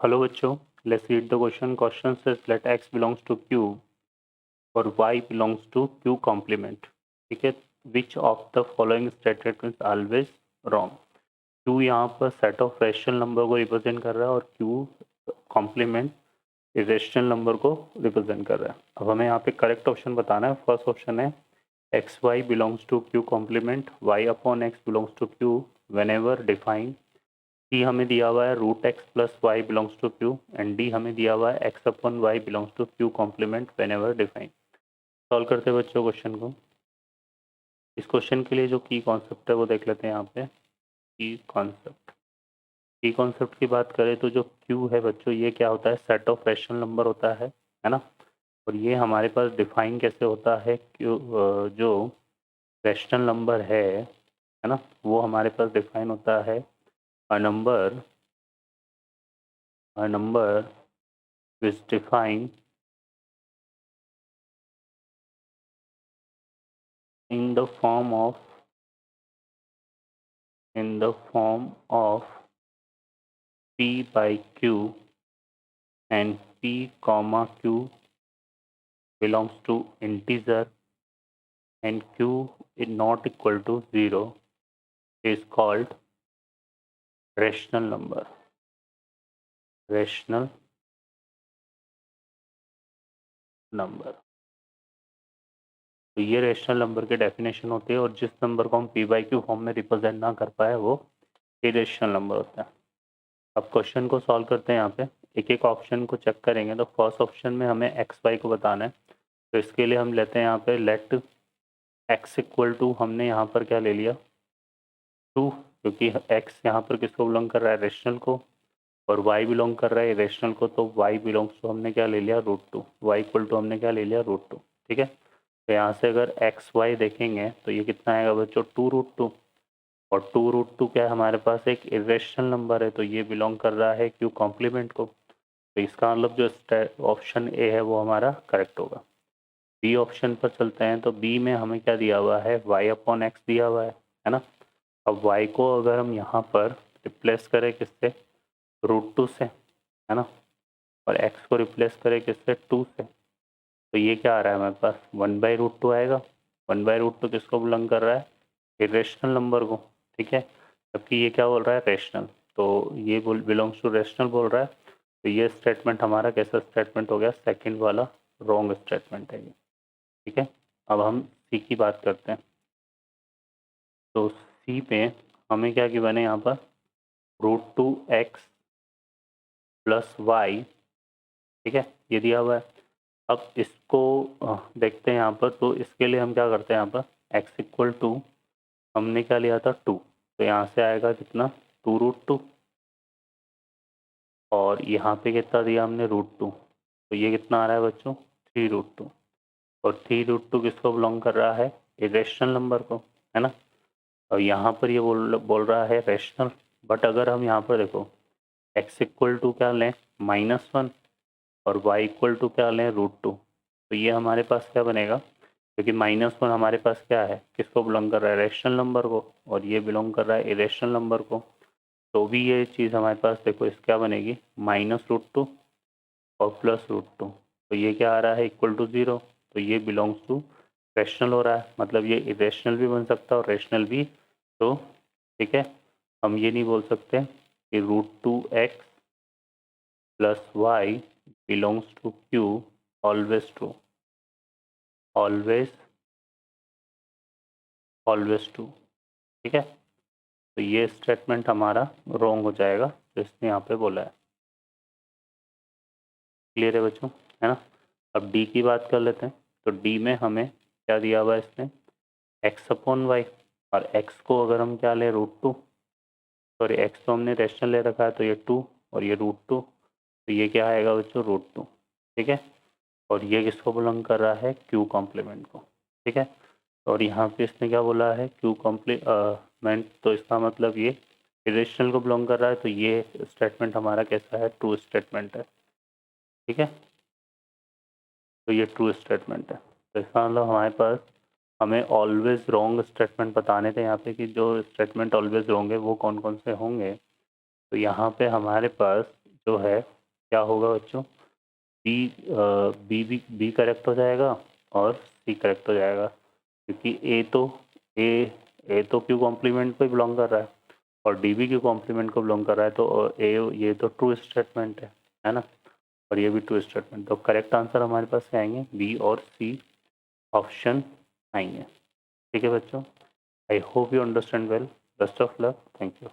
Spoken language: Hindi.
हेलो बच्चों, let's read the question. Question says let x belongs to q और y belongs to q complement. ठीक है, which of the following statement is always wrong. q यहाँ पर सेट ऑफ रेशनल नंबर को रिप्रेजेंट कर रहा है और q कॉम्प्लीमेंट इरेशनल नंबर को रिप्रेजेंट कर रहा है. अब हमें यहाँ पे करेक्ट ऑप्शन बताना है. फर्स्ट ऑप्शन है x y belongs to q complement y upon x belongs to q whenever define. D हमें दिया हुआ है root x plus y belongs to q and D हमें दिया हुआ है x upon y belongs to q complement whenever define. Solve करते हैं बच्चों क्वेश्चन को. इस क्वेश्चन के लिए जो की कॉन्सेप्ट है वो देख लेते हैं यहाँ पे. की कॉन्सेप्ट की बात करें तो जो क्यू है बच्चों, ये क्या होता है, सेट ऑफ रैशनल नंबर होता है ना. और ये हमारे पास डिफाइन कैसे होता है, क्यू जो रैशनल नंबर है ना, वो हमारे पास डिफाइन होता है a number is defined in the form of p by q and p comma q belongs to integer and q is not equal to 0 is called rational number. Rational number. तो ये रेशनल नंबर के डेफिनेशन होते हैं और जिस नंबर को हम p बाई क्यू फॉर्म में रिप्रेजेंट ना कर पाए वो इरेशनल नंबर होता है. अब क्वेश्चन को सॉल्व करते हैं. यहाँ पे एक एक ऑप्शन को चेक करेंगे. तो फर्स्ट ऑप्शन में हमें एक्स वाई को बताना है. तो इसके लिए हम लेते हैं यहाँ पे लेट एक्स इक्वल टू, हमने यहाँ पर क्या ले लिया, 2, क्योंकि एक्स यहाँ पर किसको बिलोंग कर रहा है, रेशनल को, और वाई बिलोंग कर रहा है इरेशनल को. तो वाई बिलोंग्स टू हमने क्या ले लिया, √2. वाई इक्वल टू हमने क्या ले लिया, √2. ठीक है. तो यहाँ से अगर एक्स वाई देखेंगे तो ये कितना आएगा बच्चों, 2√2. और 2√2 क्या है हमारे पास, एक इरेशनल नंबर है, तो ये बिलोंग कर रहा है क्यू कॉम्प्लीमेंट को. तो इसका मतलब जो ऑप्शन ए है वो हमारा करेक्ट होगा. बी ऑप्शन पर चलते हैं. तो बी में हमें क्या दिया हुआ है, y अपॉन एक्स दिया हुआ है ना. अब y को अगर हम यहाँ पर रिप्लेस करें किससे, √2 से, है ना, और x को रिप्लेस करें किससे, 2 से, तो ये क्या आ रहा है हमारे पास, 1/√2 आएगा. 1/√2 किसको बिलोंग कर रहा है, इरेशनल नंबर को. ठीक है, जबकि ये क्या बोल रहा है, रेशनल. तो ये बिलोंग्स टू रेशनल बोल रहा है. तो ये स्टेटमेंट हमारा कैसा स्टेटमेंट हो गया, सेकंड वाला रॉन्ग स्टेटमेंट है ये. ठीक है. अब हम सी की बात करते हैं. तो सी पे हमें क्या गिवन है यहाँ पर, √2x प्लस वाई. ठीक है, ये दिया हुआ है. अब इसको देखते हैं यहाँ पर. तो इसके लिए हम क्या करते हैं, यहाँ पर x इक्वल टू हमने क्या लिया था, 2. तो यहाँ से आएगा कितना, 2√2. और यहाँ पे कितना दिया हमने, √2. तो ये कितना आ रहा है बच्चों, 3√2. और 3√2 किसको बिलोंग कर रहा है, इरेशनल नंबर को, है ना. और यहाँ पर ये बोल रहा है रेशनल. बट अगर हम यहाँ पर देखो x इक्वल टू क्या लें, -1, और y इक्वल टू क्या लें, √2. तो ये हमारे पास क्या बनेगा, क्योंकि -1 हमारे पास क्या है, किसको बिलोंग कर रहा है, रेशनल नंबर को, और ये बिलोंग कर रहा है इरेशनल नंबर को. तो भी ये चीज़ हमारे पास देखो इस क्या बनेगी, -√2 और +√2. तो ये क्या आ रहा है, इक्वल टू 0. तो ये बिलोंग्स टू रेशनल हो रहा है, मतलब ये इरेशनल भी बन सकता है और रेशनल भी. तो ठीक है, हम ये नहीं बोल सकते कि √2x plus y belongs to q always true, always true. ठीक है. तो ये स्टेटमेंट हमारा रॉन्ग हो जाएगा जो इसने यहाँ पे बोला है. क्लियर है बच्चों, है ना. अब डी की बात कर लेते हैं. तो डी में हमें क्या दिया हुआ है इसने, x अपॉन वाई. और x को अगर हम क्या लें, √2, सॉरी x तो हमने रेशनल ले रखा है, तो ये 2 और ये √2. तो ये क्या आएगा बच्चों, √2. ठीक है. और ये किसको बिलोंग कर रहा है, क्यू कॉम्प्लीमेंट को. ठीक है. और यहाँ पे इसने क्या बोला है, क्यू कॉम्प्लीमेंट. तो इसका मतलब ये इरेशनल को बिलोंग कर रहा है. तो ये स्टेटमेंट हमारा कैसा है, ट्रू स्टेटमेंट है. ठीक है. तो ये ट्रू स्टेटमेंट है. तो इसका मतलब हमारे पास हमें ऑलवेज रॉन्ग स्टेटमेंट बताने थे यहाँ पे, कि जो स्टेटमेंट ऑलवेज रॉन्ग है वो कौन कौन से होंगे. तो यहाँ पे हमारे पास जो है क्या होगा बच्चों, बी करेक्ट हो जाएगा और सी करेक्ट हो जाएगा, क्योंकि ए तो क्यू कॉम्प्लीमेंट को बिलोंग कर रहा है और डी भी क्यू कॉम्प्लीमेंट को बिलोंग कर रहा है, तो ये तो ट्रू स्टेटमेंट है ना, और ये भी ट्रू स्टेटमेंट। तो करेक्ट आंसर हमारे पास क्या आएंगे, बी और सी ऑप्शन आएंगे। ठीक है बच्चों, I hope you understand well. Best of luck, thank you.